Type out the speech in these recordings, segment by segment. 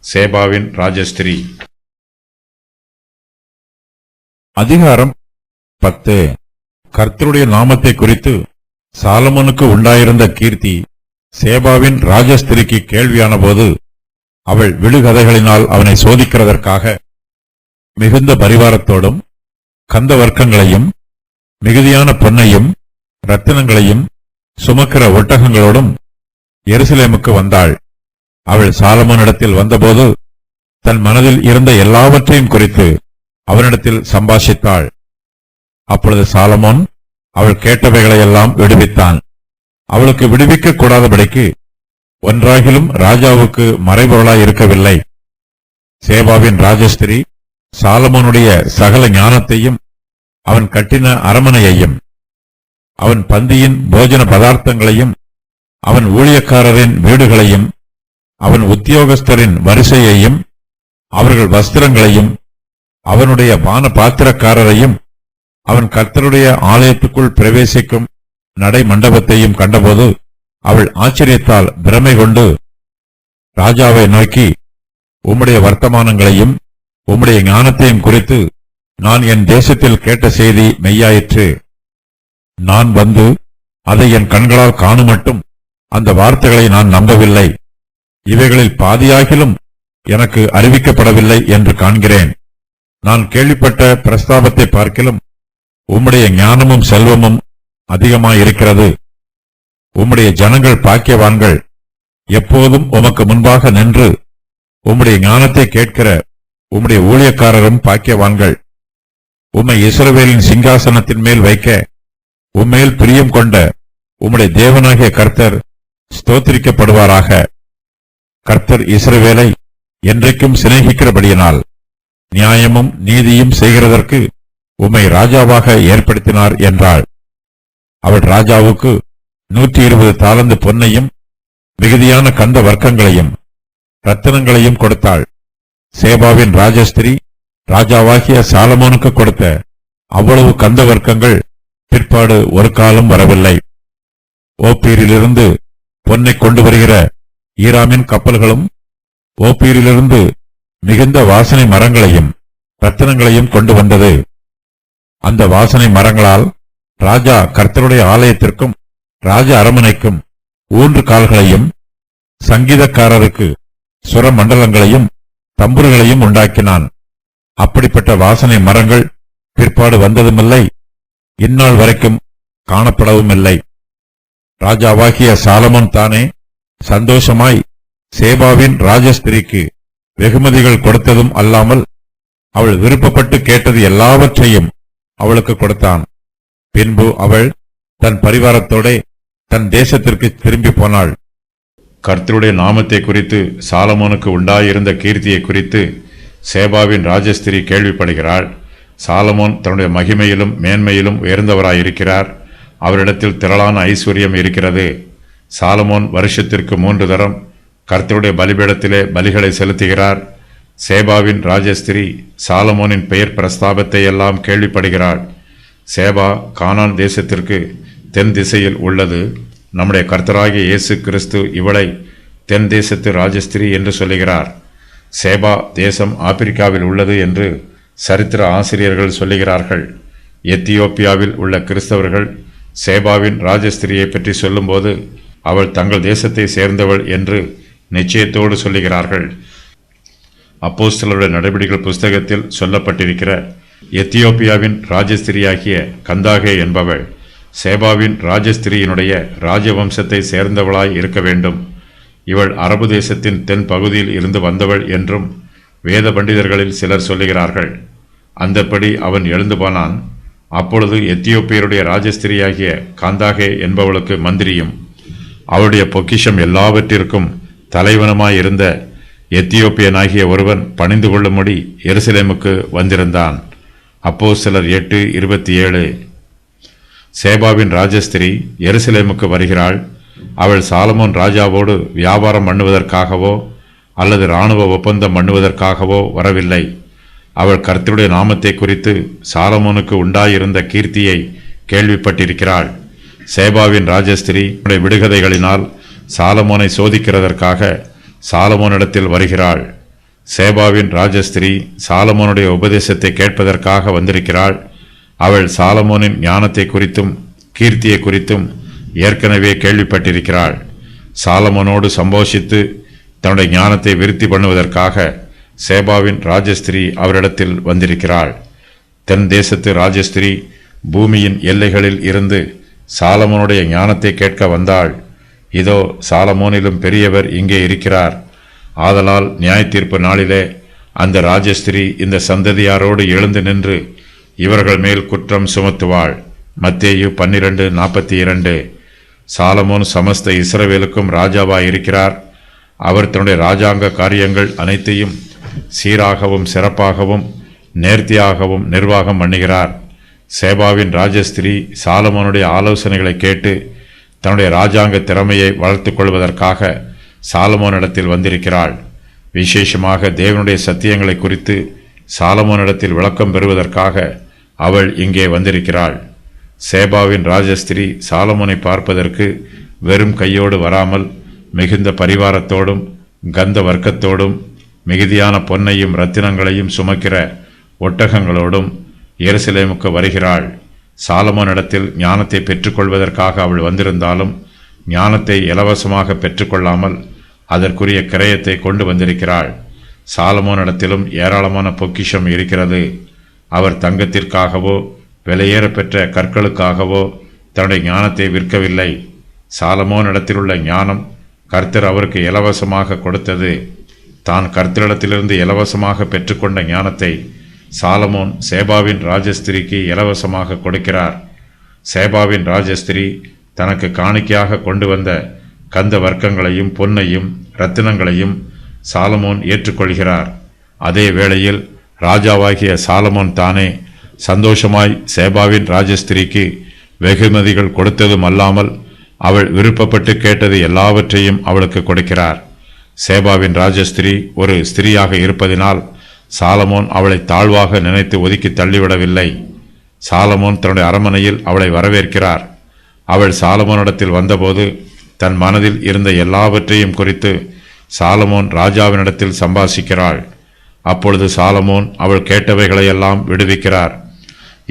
சேபாவின் ராஜஸ்திரீ. அதிகாரம் 10. கர்த்தருடைய நாமத்தை குறித்து சாலமோனுக்கு உண்டாயிருந்த கீர்த்தி சேபாவின் ராஜஸ்திரிக்கு கேள்வியான போது, அவள் விடுகதைகளினால் அவனை சோதிக்கிறதற்காக மிகுந்த பரிவாரத்தோடும் கந்த வர்க்கங்களையும் மிகுதியான பொன்னையும் இரத்தினங்களையும் சுமக்கிற ஒட்டகங்களோடும் எருசலேமுக்கு வந்தாள். அவள் சாலமோனிடத்தில் வந்தபோது தன் மனதில் இருந்த எல்லாவற்றையும் குறித்து அவனிடத்தில் சம்பாஷித்தாள். அப்பொழுது சாலமோன் அவள் கேட்டவைகளையெல்லாம் விடுவித்தான். அவளுக்கு விடுவிக்க கூடாதபடிக்கு ஒன்றாகிலும் ராஜாவுக்கு மறைபொருளாய் இருக்கவில்லை. சேபாவின் ராஜஸ்திரி சாலமோனுடைய சகல ஞானத்தையும், அவன் கட்டின அரமனையையும், அவன் பந்தியின் போஜன பதார்த்தங்களையும், அவன் ஊழியக்காரரின் வீடுகளையும், அவன் உத்தியோகஸ்தரின் வரிசையையும், அவர்கள் வஸ்திரங்களையும், அவனுடைய பான பாத்திரக்காரரையும், அவன் கர்த்தருடைய ஆலயத்துக்குள் பிரவேசிக்கும் நடை மண்டபத்தையும் கண்டபோது அவள் ஆச்சரியத்தால் பிரமை கொண்டு ராஜாவை நோக்கி, உம்முடைய வர்த்தமானங்களையும் உம்முடைய ஞானத்தையும் குறித்து நான் என் தேசத்தில் கேட்ட செய்தி மெய்யாயிற்று. நான் வந்து அதை என் கண்களால் காணுமட்டும் அந்த வார்த்தைகளை நான் நம்பவில்லை. இவைகளில் பாதியாகிலும் எனக்கு அறிவிக்கப்படவில்லை என்று காண்கிறேன். நான் கேள்விப்பட்ட பிரஸ்தாபத்தை பார்க்கிலும் உம்முடைய ஞானமும் செல்வமும் அதிகமாயிருக்கிறது. உம்முடைய ஜனங்கள் பாக்கியவான்கள். எப்போதும் உமக்கு முன்பாக நின்று உம்முடைய ஞானத்தை கேட்கிற உம்முடைய ஊழியக்காரரும் பாக்கியவான்கள். உம்மை இஸ்ரவேலின் சிங்காசனத்தின் மேல் வைக்க உம்மேல் பிரியம் கொண்ட உம்முடைய தேவனாகிய கர்த்தர் ஸ்தோத்திரிக்கப்படுவாராக. கர்த்தர் இஸ்ரவேலை என்றைக்கும் சிநேகிக்கிறபடியினால் நியாயமும் நீதியும் செய்கிறதற்கு உம்மை ராஜாவாக ஏற்படுத்தினார் என்றாள். அவள் ராஜாவுக்கு 120 தாலந்து பொன்னையும் மிகுதியான கந்த வர்க்கங்களையும் இரத்தினங்களையும் கொடுத்தாள். சேபாவின் ராஜஸ்திரி ராஜாவாகிய சாலமோனுக்கு கொடுத்த அவ்வளவு கந்த வர்க்கங்கள் பிற்பாடு ஒரு காலம் வரவில்லை. ஓப்பீரிலிருந்து பொன்னை கொண்டு வருகிற ஈராமின் கப்பல்களும் ஓப்பீரிலிருந்து மிகுந்த வாசனை மரங்களையும் இரத்தினங்களையும் கொண்டு வந்தது. அந்த வாசனை மரங்களால் ராஜா கர்த்தருடைய ஆலயத்திற்கும் ராஜ அரமனைக்கும் ஊன்று கால்களையும், சங்கீதக்காரருக்கு சுர மண்டலங்களையும் தம்புர்களையும் உண்டாக்கினான். அப்படிப்பட்ட வாசனை மரங்கள் பிற்பாடு வந்ததுமில்லை, இந்நாள் வரைக்கும் காணப்படவும் இல்லை. ராஜாவாகிய சாலமோன் தானே சந்தோஷமாய் சேபாவின் ராஜஸ்திரிக்கு வெகுமதிகள் கொடுத்ததும் அல்லாமல் அவள் விருப்பப்பட்டு கேட்டது எல்லாவற்றையும் அவளுக்கு கொடுத்தான். பின்பு அவள் தன் பரிவாரத்தோட தன் தேசத்திற்கு திரும்பி போனாள். கர்த்தருடைய நாமத்தை குறித்து சாலமோனுக்கு உண்டாயிருந்த கீர்த்தியை குறித்து சேபாவின் ராஜஸ்திரி கேள்விப்படுகிறாள். சாலமோன் தன்னுடைய மகிமையிலும் மேன்மையிலும் உயர்ந்தவராயிருக்கிறார். அவரிடத்தில் திரளான ஐஸ்வர்யம் இருக்கிறது. சாலமோன் வருஷத்திற்கு 3 தரம் கர்த்தருடைய பலிபீடத்திலே பலிகளை செலுத்துகிறார். சேபாவின் ராஜஸ்திரி சாலமோனின் பெயர் பிரஸ்தாபத்தை எல்லாம் கேள்விப்படுகிறாள். சேபா கானான் தேசத்திற்கு தென் திசையில் உள்ளது. நம்முடைய கர்த்தராகிய இயேசு கிறிஸ்து இவளை தென் தேசத்து ராஜஸ்திரி என்று சொல்லுகிறார். சேபா தேசம் ஆப்பிரிக்காவில் உள்ளது என்று சரித்திர ஆசிரியர்கள் சொல்லுகிறார்கள். எத்தியோப்பியாவில் உள்ள கிறிஸ்தவர்கள் சேபாவின் ராஜஸ்திரியை பற்றி சொல்லும்போது அவள் தங்கள் தேசத்தை சேர்ந்தவள் என்று நிச்சயத்தோடு சொல்லுகிறார்கள். அப்போஸ்தலருடைய நடவடிக்கைகள் புஸ்தகத்தில் சொல்லப்பட்டிருக்கிற எத்தியோப்பியாவின் ராஜஸ்திரியாகிய கந்தாகே என்பவள் சேபாவின் ராஜஸ்திரியினுடைய ராஜவம்சத்தை சேர்ந்தவளாய் இருக்க வேண்டும். இவள் அரபு தேசத்தின் தென் பகுதியில் இருந்து வந்தவள் என்றும் வேத பண்டிதர்களில் சிலர் சொல்லுகிறார்கள். அந்தப்படி அவன் எழுந்து போனான். அப்பொழுது எத்தியோப்பியருடைய ராஜஸ்திரியாகிய காந்தாகே என்பவளுக்கு மந்திரியும் அவளுடைய பொக்கிஷம் எல்லாவற்றிற்கும் தலைவனுமாயிருந்த எத்தியோப்பியனாகிய ஒருவன் பணிந்து கொள்ளும்படி எருசலேமுக்கு வந்திருந்தான். அப்போஸ்தலர் 8:27. சேபாவின் ராஜஸ்திரி எருசலேமுக்கு வருகிறாள். அவள் சாலமோன் ராஜாவோடு வியாபாரம் பண்ணுவதற்காகவோ அல்லது இராணுவ ஒப்பந்தம் பண்ணுவதற்காகவோ வரவில்லை. அவள் கர்த்தருடைய நாமத்தை குறித்து சாலமோனுக்கு உண்டாயிருந்த கீர்த்தியை கேள்விப்பட்டிருக்கிறாள். சேபாவின் ராஜஸ்திரி விடுகதைகளினால் சாலமோனை சோதிக்கிறதற்காக சாலமோனிடத்தில் வருகிறாள். சேபாவின் ராஜஸ்திரீ சாலமோனுடைய உபதேசத்தை கேட்பதற்காக வந்திருக்கிறாள். அவள் சாலமோனின் ஞானத்தை குறித்தும் கீர்த்தியை குறித்தும் ஏற்கனவே கேள்விப்பட்டிருக்கிறாள். சாலமோனோடு சம்போஷித்து தன்னுடைய ஞானத்தை விருத்தி பண்ணுவதற்காக சேபாவின் ராஜஸ்திரீ அவரிடத்தில் வந்திருக்கிறாள். தென் தேசத்து ராஜஸ்திரீ பூமியின் எல்லைகளில் இருந்து சாலமோனுடைய ஞானத்தை கேட்க வந்தாள். இதோ சாலமோனிலும் பெரியவர் இங்கே இருக்கிறார். ஆதலால் நியாய தீர்ப்பு நாளிலே அந்த ராஜஸ்திரீ இந்த சந்ததியாரோடு எழுந்து நின்று இவர்கள் மேல் குற்றம் சுமத்துவாள். மத்தேயு 12:42. சாலமோன் சமஸ்த இஸ்ரவேலுக்கும் ராஜாவாய் இருக்கிறார். அவர் தன்னுடைய ராஜாங்க காரியங்கள் அனைத்தையும் சீராகவும் சிறப்பாகவும் நேர்த்தியாகவும் நிர்வாகம் பண்ணுகிறார். சேபாவின் ராஜஸ்திரீ சாலமோனுடைய ஆலோசனைகளை கேட்டு தன்னுடைய ராஜாங்க திறமையை வளர்த்து கொள்வதற்காக சாலமோனிடத்தில் வந்திருக்கிறாள். விசேஷமாக தேவனுடைய சத்தியங்களை குறித்து சாலமோனிடத்தில் விளக்கம் பெறுவதற்காக அவள் இங்கே வந்திருக்கிறாள். சேபாவின் ராஜஸ்திரீ சாலமோனை பார்ப்பதற்கு வெறும் கையோடு வராமல் மிகுந்த பரிவாரத்தோடும் கந்த வர்க்கத்தோடும் மிகுதியான பொன்னையும் இரத்தினங்களையும் சுமக்கிற ஒட்டகங்களோடும் எருசலேமுக்கு வருகிறாள். சாலமோனிடத்தில் ஞானத்தை பெற்றுக்கொள்வதற்காக அவள் வந்திருந்தாலும் ஞானத்தை இலவசமாக பெற்றுக்கொள்ளாமல் அதற்குரிய கிரயத்தை கொண்டு வந்திருக்கிறாள். சாலமோனிடத்திலும் ஏராளமான பொக்கிஷம் இருக்கிறது. அவர் தங்கத்திற்காகவோ விலையேற பெற்ற கற்களுக்காகவோ தன்னுடைய ஞானத்தை விற்கவில்லை. சாலமோனிடத்திலுள்ள ஞானம் கர்த்தர் அவருக்கு இலவசமாக கொடுத்தது. தான் கர்த்தரிடத்திலிருந்து இலவசமாக பெற்றுக்கொண்ட ஞானத்தை சாலமோன் சேபாவின் ராஜஸ்திரிக்கு இலவசமாக கொடுக்கிறார். சேபாவின் ராஜஸ்திரி தனக்கு காணிக்கையாக கொண்டு வந்த கந்த வர்க்கங்களையும் பொன்னையும் இரத்தினங்களையும் சாலமோன் ஏற்றுக்கொள்கிறார். அதே வேளையில் ராஜாவாகிய சாலமோன் தானே சந்தோஷமாய் சேபாவின் ராஜஸ்திரிக்கு வெகுமதிகள் கொடுத்ததும் அல்லாமல் அவள் விருப்பப்பட்டு கேட்டது எல்லாவற்றையும் அவளுக்கு கொடுக்கிறார். சேபாவின் ராஜஸ்திரி ஒரு ஸ்திரியாக இருப்பதினால் சாலமோன் அவளை தாழ்வாக நினைத்து ஒதுக்கி தள்ளிவிடவில்லை. சாலமோன் தன்னுடைய அரண்மனையில் அவளை வரவேற்கிறார். அவள் சாலமோனிடத்தில் வந்தபோது தன் மனதில் இருந்த எல்லாவற்றையும் குறித்து சாலமோன் ராஜாவினிடத்தில் சம்பாஷிக்கிறாள். அப்பொழுது சாலமோன் அவள் கேட்டவைகளையெல்லாம் விடுவிக்கிறார்.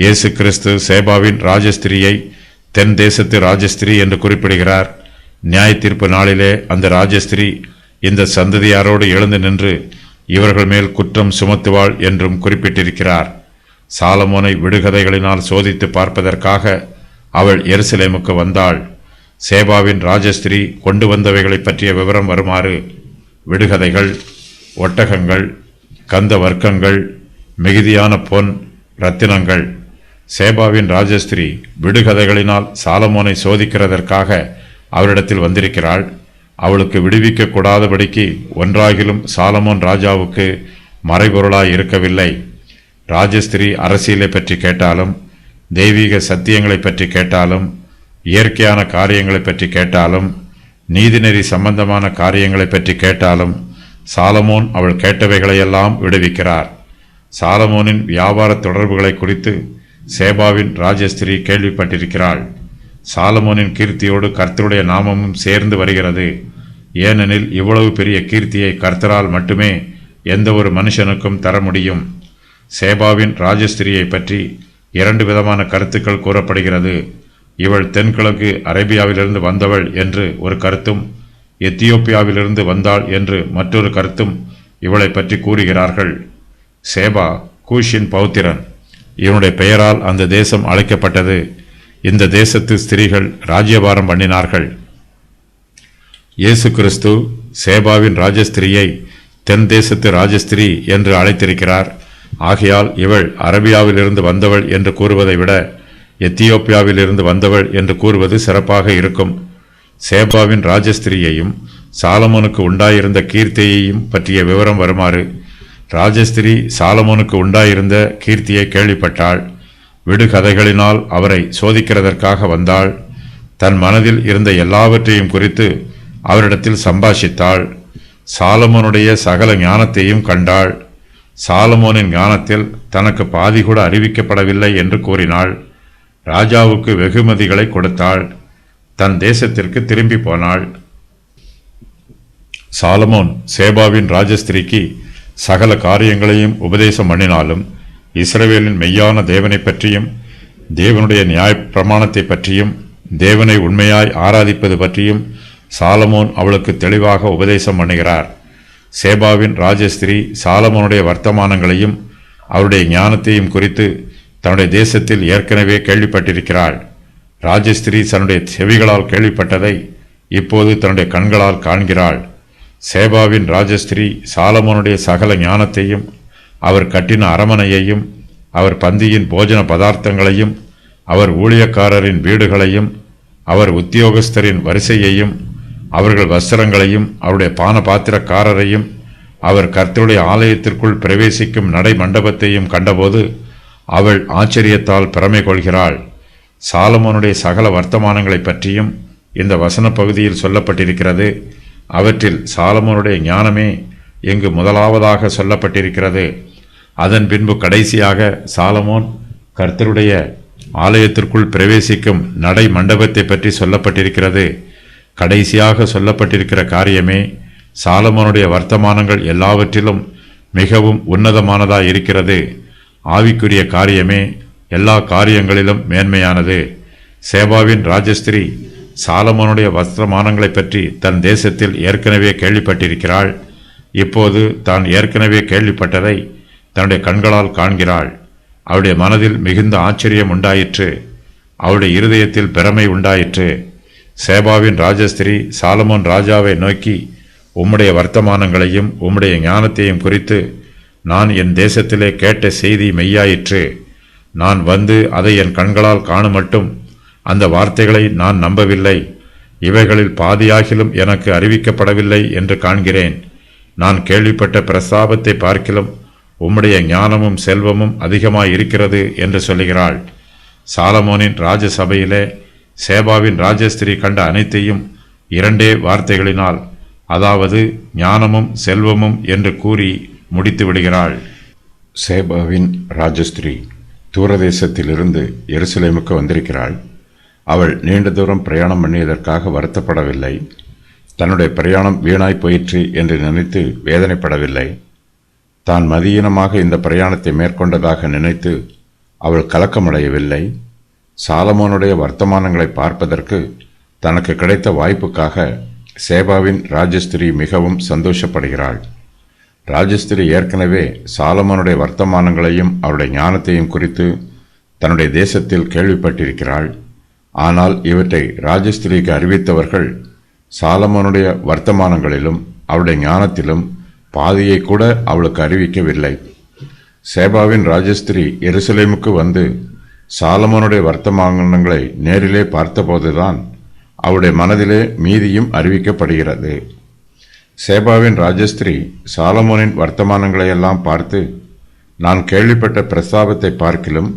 இயேசு கிறிஸ்து சேபாவின் ராஜஸ்திரியை தென் தேசத்து ராஜஸ்திரி என்று குறிப்பிடுகிறார். நியாய தீர்ப்பு நாளிலே அந்த ராஜஸ்திரி இந்த சந்ததியாரோடு எழுந்து நின்று இவர்கள் மேல் குற்றம் சுமத்துவாள் என்றும் குறிப்பிட்டிருக்கிறார். சாலமோனை விடுகதைகளினால் சோதித்து பார்ப்பதற்காக அவள் எருசலேமுக்கு வந்தாள். சேபாவின் ராஜஸ்திரி கொண்டு வந்தவைகளை பற்றிய விவரம் வருமாறு: விடுகதைகள், ஒட்டகங்கள், கந்த வர்க்கங்கள், மிகுதியான பொன், இரத்தினங்கள். சேபாவின் ராஜஸ்திரி விடுகதைகளினால் சாலமோனை சோதிக்கிறதற்காக அவரிடத்தில் வந்திருக்கிறாள். அவளுக்கு விடுவிக்க கூடாதபடிக்கு ஒன்றாகிலும் சாலமோன் ராஜாவுக்கு மறைபொருளாய் இருக்கவில்லை. ராஜஸ்திரி அரசியலை பற்றி கேட்டாலும், தெய்வீக சத்தியங்களை பற்றி கேட்டாலும், இயற்கையான காரியங்களை பற்றி கேட்டாலும், நீதிநெறி சம்பந்தமான காரியங்களை பற்றி கேட்டாலும் சாலமோன் அவள் கேட்டவைகளையெல்லாம் விடுவிக்கிறார். சாலமோனின் வியாபார தொடர்புகளை குறித்து சேபாவின் ராஜஸ்திரி கேள்விப்பட்டிருக்கிறாள். சாலமோனின் கீர்த்தியோடு கர்த்தருடைய நாமமும் சேர்ந்து வருகிறது. ஏனெனில் இவ்வளவு பெரிய கீர்த்தியை கர்த்தரால் மட்டுமே எந்த ஒரு மனுஷனுக்கும் தர முடியும். சேபாவின் ராஜஸ்திரியை பற்றி 2 விதமான கருத்துக்கள் கூறப்படுகிறது. இவள் தென்கிழக்கு அரேபியாவிலிருந்து வந்தவள் என்று ஒரு கருத்தும், எத்தியோப்பியாவிலிருந்து வந்தாள் என்று மற்றொரு கருத்தும் இவளை பற்றி கூறுகிறார்கள். சேபா கூஷின் பௌத்திரன். இவனுடைய பெயரால் அந்த தேசம் அழைக்கப்பட்டது. இந்த தேசத்து ஸ்திரீகள் ராஜ்யபாரம் பண்ணினார்கள். இயேசு கிறிஸ்து சேபாவின் ராஜஸ்திரியை தென் தேசத்து ராஜஸ்திரி என்று அழைத்திருக்கிறார். ஆகையால் இவள் அரேபியாவிலிருந்து வந்தவள் என்று கூறுவதை விட எத்தியோப்பியாவிலிருந்து வந்தவள் என்று கூறுவது சிறப்பாக இருக்கும். சேபாவின் ராஜஸ்திரியையும் சாலமோனுக்கு உண்டாயிருந்த கீர்த்தியையும் பற்றிய விவரம் வருமாறு: ராஜஸ்திரி சாலமோனுக்கு உண்டாயிருந்த கீர்த்தியை கேள்விப்பட்டாள். விடுகதைகளினால் அவரை சோதிக்கிறதற்காக வந்தாள். தன் மனதில் இருந்த எல்லாவற்றையும் குறித்து அவரிடத்தில் சம்பாஷித்தாள். சாலமோனுடைய சகல ஞானத்தையும் கண்டாள். சாலமோனின் ஞானத்தில் தனக்கு பாதி கூட அறிவிக்கப்படவில்லை என்று கூறினாள். ராஜாவுக்கு வெகுமதிகளை கொடுத்தாள். தன் தேசத்திற்கு திரும்பி போனாள். சாலமோன் சேபாவின் ராஜஸ்திரிக்கு சகல காரியங்களையும் உபதேசம் பண்ணினாலும் இஸ்ரவேலின் மெய்யான தேவனை பற்றியும் தேவனுடைய நியாய பிரமாணத்தை பற்றியும் தேவனை உண்மையாய் ஆராதிப்பது பற்றியும் சாலமோன் அவளுக்கு தெளிவாக உபதேசம் பண்ணுகிறார். சேபாவின் ராஜஸ்திரீ சாலமோனுடைய வர்த்தமானங்களையும் அவருடைய ஞானத்தையும் குறித்து தன்னுடைய தேசத்தில் ஏற்கனவே கேள்விப்பட்டிருக்கிறாள். ராஜஸ்திரீ தன்னுடைய செவிகளால் கேள்விப்பட்டதை இப்போது தன்னுடைய கண்களால் காண்கிறாள். சேபாவின் ராஜஸ்திரீ சாலமோனுடைய சகல ஞானத்தையும் அவர் கட்டின அரமனையையும் அவர் பந்தியின் போஜன பதார்த்தங்களையும் அவர் ஊழியக்காரரின் வீடுகளையும் அவர் உத்தியோகஸ்தரின் வரிசையையும் அவர்கள் வஸ்திரங்களையும் அவருடைய பான பாத்திரக்காரரையும் அவர் கர்த்தருடைய ஆலயத்திற்குள் பிரவேசிக்கும் நடை மண்டபத்தையும் கண்டபோது அவள் ஆச்சரியத்தால் பிரமை கொள்கிறாள். சாலமோனுடைய சகல வர்த்தமானங்களை பற்றியும் இந்த வசன பகுதியில் சொல்லப்பட்டிருக்கிறது. அவற்றில் சாலமோனுடைய ஞானமே இங்கு முதலாவதாக சொல்லப்பட்டிருக்கிறது. அதன் பின்பு கடைசியாக சாலமோன் கர்த்தருடைய ஆலயத்திற்குள் பிரவேசிக்கும் நடை மண்டபத்தை பற்றி சொல்லப்பட்டிருக்கிறது. கடைசியாக சொல்லப்பட்டிருக்கிற காரியமே சாலமோனுடைய வர்த்தமானங்கள் எல்லாவற்றிலும் மிகவும் உன்னதமானதாய் இருக்கிறது. ஆவிக்குரிய காரியமே எல்லா காரியங்களிலும் மேன்மையானது. சேபாவின் ராஜஸ்திரீ சாலமோனுடைய வஸ்திரமானங்களை பற்றி தன் தேசத்தில் ஏற்கனவே கேள்விப்பட்டிருக்கிறாள். இப்போது தான் ஏற்கனவே கேள்விப்பட்டதை தன்னுடைய கண்களால் காண்கிறாள். அவருடைய மனதில் மிகுந்த ஆச்சரியம் உண்டாயிற்று. அவருடைய இருதயத்தில் பிரமை உண்டாயிற்று. சேபாவின் ராஜஸ்திரீ சாலமோன் ராஜாவை நோக்கி, உம்முடைய வர்த்தமானங்களையும் உம்முடைய ஞானத்தையும் குறித்து நான் என் தேசத்திலே கேட்ட செய்தி மெய்யாயிற்று. நான் வந்து அதை என் கண்களால் காணுமட்டும் அந்த வார்த்தைகளை நான் நம்பவில்லை. இவைகளில் பாதியாகிலும் எனக்கு அறிவிக்கப்படவில்லை என்று காண்கிறேன். நான் கேள்விப்பட்ட பிரஸ்தாபத்தை பார்க்கிலும் உம்முடைய ஞானமும் செல்வமும் அதிகமாயிருக்கிறது என்று சொல்லுகிறாள். சாலமோனின் ராஜசபையிலே சேபாவின் ராஜஸ்திரீ கண்ட அனைத்தையும் இரண்டே வார்த்தைகளினால், அதாவது ஞானமும் செல்வமும் என்று கூறி முடித்து விடுகிறாள். சேபாவின் ராஜஸ்திரீ தூரதேசத்திலிருந்து எருசலேமுக்கு வந்திருக்கிறாள். அவள் நீண்ட தூரம் பிரயாணம் பண்ணியதற்காக வருத்தப்படவில்லை. தன்னுடைய பிரயாணம் வீணாய் போயிற்று என்று நினைத்து வேதனைப்படவில்லை. தான் மதியீனமாக இந்த பிரயாணத்தை மேற்கொண்டதாக நினைத்து அவள் கலக்கமடையவில்லை. சாலமோனுடைய வர்த்தமானங்களை பார்ப்பதற்கு தனக்கு கிடைத்த வாய்ப்புக்காக சேபாவின் ராஜஸ்திரீ மிகவும் சந்தோஷப்படுகிறாள். ராஜஸ்திரீ ஏற்கனவே சாலமோனுடைய வர்த்தமானங்களையும் அவருடைய ஞானத்தையும் குறித்து தன்னுடைய தேசத்தில் கேள்விப்பட்டிருக்கிறாள். ஆனால் இவற்றை ராஜஸ்திரீக்கு அறிவித்தவர்கள் சாலமோனுடைய வர்த்தமானங்களிலும் அவருடைய ஞானத்திலும் பாதியை கூட அவளுக்கு அறிவிக்கவில்லை. சேபாவின் ராஜஸ்திரீ எருசலேமுக்கு வந்து சாலமோனுடைய வர்த்தமானங்களை நேரிலே பார்த்தபோதுதான் அவருடைய மனதிலே மீதியும் அறிவிக்கப்படுகிறது. சேபாவின் ராஜஸ்திரீ சாலமோனின் வர்த்தமானங்களையெல்லாம் பார்த்து, நான் கேள்விப்பட்ட பிரஸ்தாபத்தை பார்க்கிலும்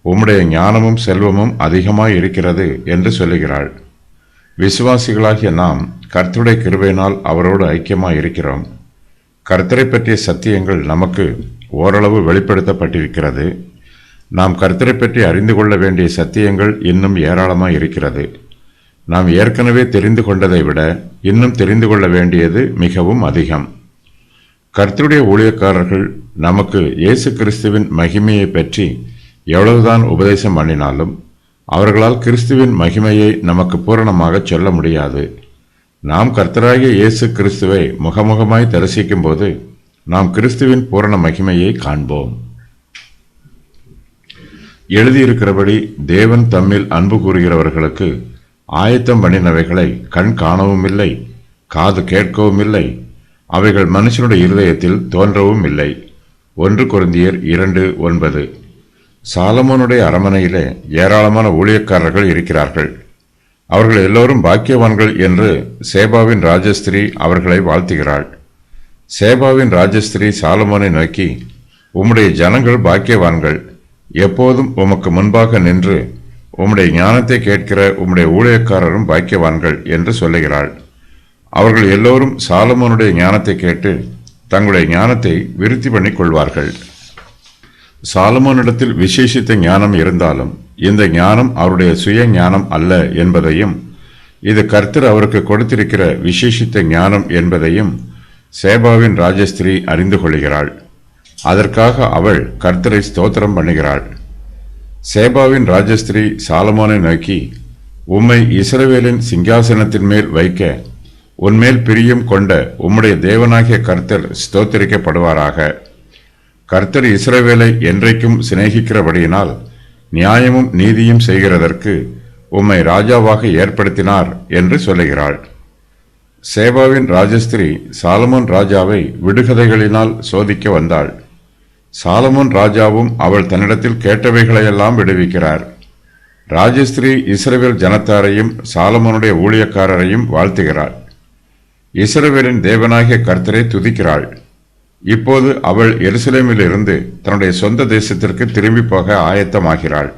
உம்முடைய ஞானமும் செல்வமும் அதிகமாய் இருக்கிறது என்று சொல்லுகிறாள். விசுவாசிகளாகிய நாம் கர்த்தருடைய கிருபையினால் அவரோடு ஐக்கியமாய் இருக்கிறோம். கர்த்தரை பற்றிய சத்தியங்கள் நமக்கு ஓரளவு வெளிப்படுத்தப்பட்டிருக்கிறது. நாம் கர்த்தரை பற்றி அறிந்து கொள்ள வேண்டிய சத்தியங்கள் இன்னும் ஏராளமாய் இருக்கிறது. நாம் ஏற்கனவே தெரிந்து கொண்டதை விட இன்னும் தெரிந்து கொள்ள வேண்டியது மிகவும் அதிகம். கர்த்தருடைய ஊழியக்காரர்கள் நமக்கு இயேசு கிறிஸ்துவின் மகிமையை பற்றி எவ்வளவுதான் உபதேசம் பண்ணினாலும் அவர்களால் கிறிஸ்துவின் மகிமையை நமக்கு பூரணமாக சொல்ல முடியாது. நாம் கர்த்தராகிய இயேசு கிறிஸ்துவை முகமுகமாய் தரிசிக்கும் போது நாம் கிறிஸ்துவின் பூரண மகிமையை காண்போம். எழுதியிருக்கிறபடி தேவன் தம்மில் அன்பு கூறுகிறவர்களுக்கு ஆயத்தம் பண்ணினவைகளை கண் காணவும் இல்லை, காது கேட்கவும் இல்லை, அவைகள் மனுஷனுடைய இருதயத்தில் தோன்றவும் இல்லை. 1 கொரிந்தியர் 2:9. சாலமோனுடைய அரமனையிலே ஏராளமான ஊழியக்காரர்கள் இருக்கிறார்கள். அவர்கள் எல்லோரும் பாக்கியவான்கள் என்று சேபாவின் ராஜஸ்திரீ அவர்களை வாழ்த்துகிறாள். சேபாவின் ராஜஸ்திரீ சாலமோனை நோக்கி, உம்முடைய ஜனங்கள் பாக்கியவான்கள், எப்போதும் உமக்கு முன்பாக நின்று உம்முடைய ஞானத்தை கேட்கிற உம்முடைய ஊழியக்காரரும் பாக்கியவான்கள் என்று சொல்லுகிறாள். அவர்கள் எல்லோரும் சாலமோனுடைய ஞானத்தை கேட்டு தங்களுடைய ஞானத்தை விருத்தி பண்ணிக் கொள்வார்கள். சாலமோனிடத்தில் விசேஷித்த ஞானம் இருந்தாலும் இந்த ஞானம் அவருடைய சுய ஞானம் அல்ல என்பதையும், இது கர்த்தர் அவருக்கு கொடுத்திருக்கிற விசேஷித்த ஞானம் என்பதையும் சேபாவின் ராஜஸ்திரீ அறிந்து கொள்கிறாள். அதற்காக அவள் கர்த்தரை ஸ்தோத்திரம் பண்ணுகிறாள். சேபாவின் ராஜஸ்திரீ சாலமோனை நோக்கி, உம்மை இஸ்ரவேலின் சிங்காசனத்தின் மேல் வைக்க உன்மேல் பிரியம் கொண்ட உம்முடைய தேவனாகிய கர்த்தர் ஸ்தோத்திரிக்கப்படுவாராக. கர்த்தர் இஸ்ரவேலை என்றைக்கும் சிநேகிக்கிறபடியினால் நியாயமும் நீதியும் செய்கிறதற்கு உம்மை ராஜாவாக ஏற்படுத்தினார் என்று சொல்லுகிறாள். சேபாவின் ராஜஸ்திரீ சாலமோன் ராஜாவை விடுகதைகளினால் சோதிக்க வந்தாள். சாலமோன் ராஜாவும் அவள் தன்னிடத்தில் கேட்டவைகளையெல்லாம் விடுவிக்கிறார். ராஜஸ்திரீ இஸ்ரவேல் ஜனத்தாரையும் சாலமோனுடைய ஊழியக்காரரையும் வாழ்த்துகிறாள். இஸ்ரவேலின் தேவனாகிய கர்த்தரை துதிக்கிறாள். இப்போது அவள் எருசலேமிலிருந்து தன்னுடைய சொந்த தேசத்திற்கு திரும்பி போக ஆயத்தமாகிறாள்.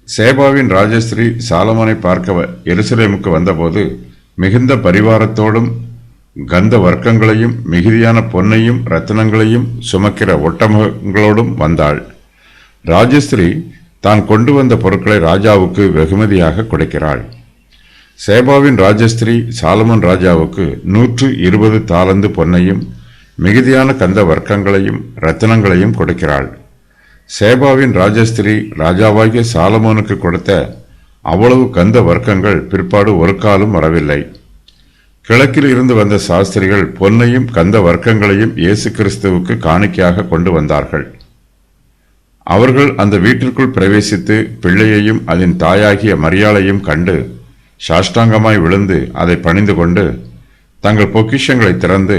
சேபாவின் ராஜஸ்திரீ சாலமோனை பார்க்க எருசலேமுக்கு வந்தபோது மிகுந்த பரிவாரத்தோடும் கந்த வர்க்கங்களையும் மிகுதியான பொன்னையும் ரத்தினங்களையும் சுமக்கிற ஒட்டகங்களோடும் வந்தாள். ராஜஸ்திரீ தான் கொண்டு வந்த பொருட்களை ராஜாவுக்கு வெகுமதியாக கொடுக்கிறாள். சேபாவின் ராஜஸ்திரீ சாலமோன் ராஜாவுக்கு 120 தாலந்து பொன்னையும் மிகுதியான கந்த வர்க்கங்களையும் ரத்தினங்களையும் கொடுக்கிறாள். சேபாவின் ராஜஸ்திரீ ராஜாவாகிய சாலமோனுக்கு கொடுத்த அவ்வளவு கந்த வர்க்கங்கள் பிற்பாடு ஒரு காலம் வரவில்லை. கிழக்கில் இருந்து வந்த சாஸ்திரிகள் பொன்னையும் கந்த வர்க்கங்களையும் இயேசு கிறிஸ்துவுக்கு காணிக்கையாக கொண்டு வந்தார்கள். அவர்கள் அந்த வீட்டிற்குள் பிரவேசித்து பிள்ளையையும் அதன் தாயாகிய மரியாளையும் கண்டு சாஷ்டாங்கமாய் விழுந்து அதை பணிந்து கொண்டு தங்கள் பொக்கிஷங்களை திறந்து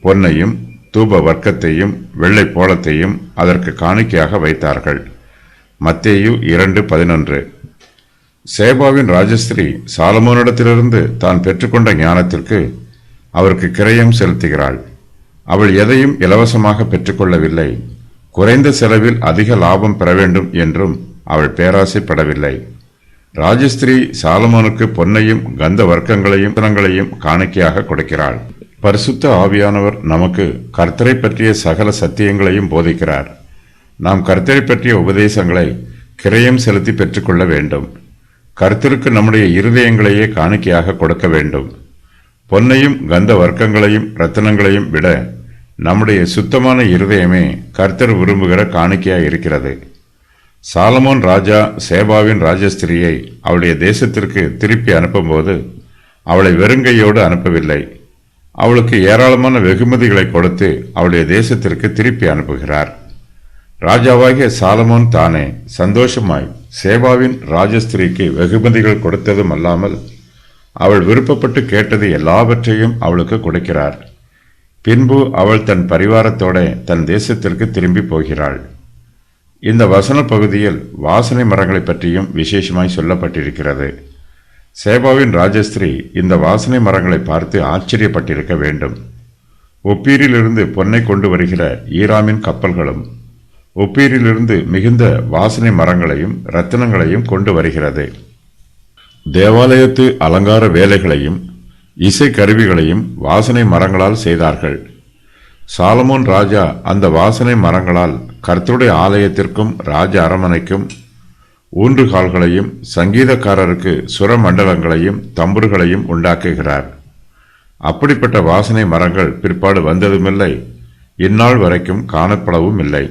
பொன்னையும் தூப வர்க்கத்தையும் வெள்ளை போளத்தையும் அதற்கு காணிக்கையாக வைத்தார்கள். மத்தேயு 2:11. சேபாவின் ராஜஸ்திரீ சாலமோனிடத்திலிருந்து தான் பெற்றுக்கொண்ட ஞானத்திற்கு அவருக்கு கிரயம் செலுத்துகிறாள். அவள் எதையும் இலவசமாக பெற்றுக்கொள்ளவில்லை. குறைந்த செலவில் அதிக லாபம் பெற வேண்டும் என்றும் அவள் பேராசைப்படவில்லை. ராஜஸ்திரீ சாலமோனுக்கு பொன்னையும் கந்த வர்க்கங்களையும் ரத்தினங்களையும் காணிக்கையாக கொடுக்கிறாள். பரிசுத்த ஆவியானவர் நமக்கு கர்த்தரை பற்றிய சகல சத்தியங்களையும் போதிக்கிறார். நாம் கர்த்தரை பற்றிய உபதேசங்களை கிரயம் செலுத்தி பெற்றுக்கொள்ள வேண்டும். கர்த்தருக்கு நம்முடைய இருதயங்களையே காணிக்கையாக கொடுக்க வேண்டும். பொன்னையும் கந்த வர்க்கங்களையும் ரத்தினங்களையும் விட நம்முடைய சுத்தமான இருதயமே கர்த்தர் விரும்புகிற காணிக்கையாய் இருக்கிறது. சாலமோன் ராஜா சேபாவின் ராஜஸ்திரியை அவளுடைய தேசத்திற்கு திருப்பி அனுப்பும்போது அவளை வெறுங்கையோடு அனுப்பவில்லை. அவளுக்கு ஏராளமான வெகுமதிகளை கொடுத்து அவளுடைய தேசத்திற்கு திருப்பி அனுப்புகிறார். ராஜாவாகிய சாலமோன் தானே சந்தோஷமாய் சேபாவின் ராஜஸ்திரிக்கு வெகுமதிகள் கொடுத்ததும் அல்லாமல் அவள் விருப்பப்பட்டு கேட்டது எல்லாவற்றையும் அவளுக்கு கொடுக்கிறார். பின்பு அவள் தன் பரிவாரத்தோட தன் தேசத்திற்கு திரும்பி போகிறாள். இந்த வசன பகுதியில் வாசனை மரங்களை பற்றியும் விசேஷமாய் சொல்லப்பட்டிருக்கிறது. சேபாவின் ராஜஸ்திரீ இந்த வாசனை மரங்களை பார்த்து ஆச்சரியப்பட்டிருக்க வேண்டும். ஒப்பீரிலிருந்து பொன்னை கொண்டு வருகிற ஈராமின் கப்பல்களும் ஒப்பீரிலிருந்து மிகுந்த வாசனை மரங்களையும் ரத்தினங்களையும் கொண்டு வருகிறது. தேவாலயத்து அலங்கார வேலைகளையும் இசை கருவிகளையும் வாசனை மரங்களால் செய்தார்கள். சாலமோன் ராஜா அந்த வாசனை மரங்களால் கர்த்தருடைய ஆலயத்திற்கும் ராஜ அரமனைக்கும் ஊன்றுகால்களையும் சங்கீதக்காரருக்கு சுரமண்டலங்களையும் தம்புர்களையும் உண்டாக்குகிறார். அப்படிப்பட்ட வாசனை மரங்கள் பிற்பாடு வந்ததுமில்லை, இந்நாள் வரைக்கும் காணப்படவும் இல்லை.